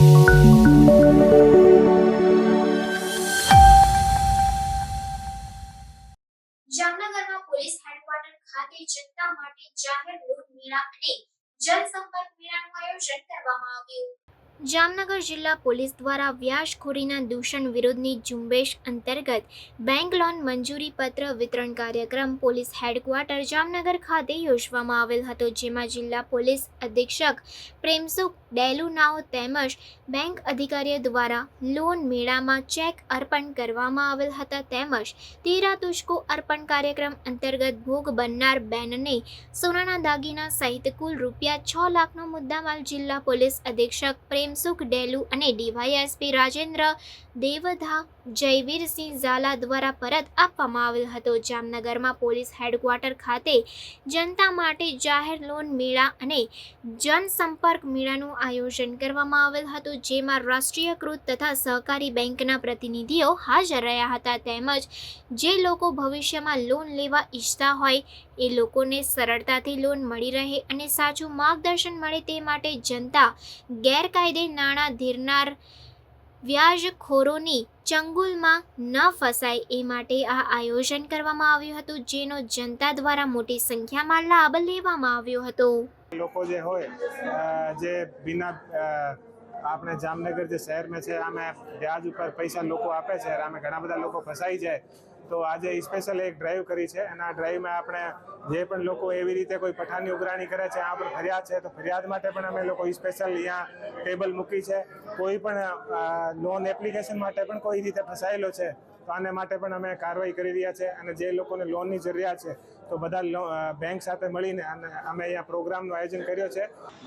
જામનગરમાં police headquarter ખાતે જનતા માટે જાહેર લોક મેળા અને જનસંપર્ક મેળાનું આયોજન કરવામાં આવ્યું। જામનગર જિલ્લા પોલીસ દ્વારા વ્યાજખોરીના દૂષણ વિરોધની ઝુંબેશ અંતર્ગત બેંક લોન મંજૂરી પત્ર વિતરણ કાર્યક્રમ પોલીસ હેડક્વાર્ટર જામનગર ખાતે યોજવામાં આવેલ હતો, જેમાં જિલ્લા પોલીસ અધિક્ષક પ્રેમસુખ ડેલુનાઓ તેમજ બેંક અધિકારીઓ દ્વારા લોન મેળામાં ચેક અર્પણ કરવામાં આવેલ હતા તેમજ તેરા તુજકો અર્પણ કાર્યક્રમ અંતર્ગત ભોગ બનનાર બેનને સોનાના દાગીના સહિત કુલ ₹6 લાખનો મુદ્દામાલ જિલ્લા પોલીસ અધિક્ષક પ્રેમસુખ ડેલુ અને ડીવાયએસપી રાજેન્દ્ર દેવધા જયવીરસિંહ ઝાલા દ્વારા પરત આપવામાં આવેલ હતો। જામનગરમાં પોલીસ હેડક્વાર્ટર ખાતે જનતા માટે જાહેર લોન મેળા અને જનસંપર્ક મેળાનું આયોજન કરવામાં આવેલ હતું, જેમાં રાષ્ટ્રીયકૃત તથા સહકારી બેંકના પ્રતિનિધિઓ હાજર રહ્યા હતા તેમજ જે લોકો ભવિષ્યમાં લોન લેવા ઈચ્છતા હોય એ લોકોને સરળતાથી લોન મળી રહે અને સાચું માર્ગદર્શન મળે તે માટે જનતા ગેરકાયદે નાણાં ધીરનાર વ્યાજખોરોની ચંગુલમાં ન ફસાય એ માટે આ આયોજન કરવામાં આવ્યું હતું, જેનો જનતા દ્વારા મોટી સંખ્યામાં લાભ લેવામાં આવ્યો હતો। લોકો જે હોય જે બિના આપણે જામનગર જે શહેરમાં છે આમે વ્યાજ ઉપર પૈસા લોકો આપે છે, આમે ઘણા બધા લોકો ફસાઈ જાય, તો આજે સ્પેશિયલ એક ડ્રાઈવ કરી છે અને આ ડ્રાઈવમાં આપણે જે પણ લોકો એવી રીતે કોઈ પઠાની ઉઘરાણી કરે છે, આ પર ફરિયાદ છે તો ફરિયાદ માટે પણ અમે લોકો સ્પેશિયલ અહીંયા ટેબલ મૂકી છે। કોઈ પણ લોન એપ્લિકેશન માટે પણ કોઈ રીતે ફસાયેલો છે તો આને માટે પણ અમે કાર્યવાહી કરી રહ્યા છે અને જે લોકોને લોનની જરૂરિયાત છે તો બધા બેંક સાથે મળીને અને અમે અહીંયા પ્રોગ્રામનું આયોજન કર્યો છે।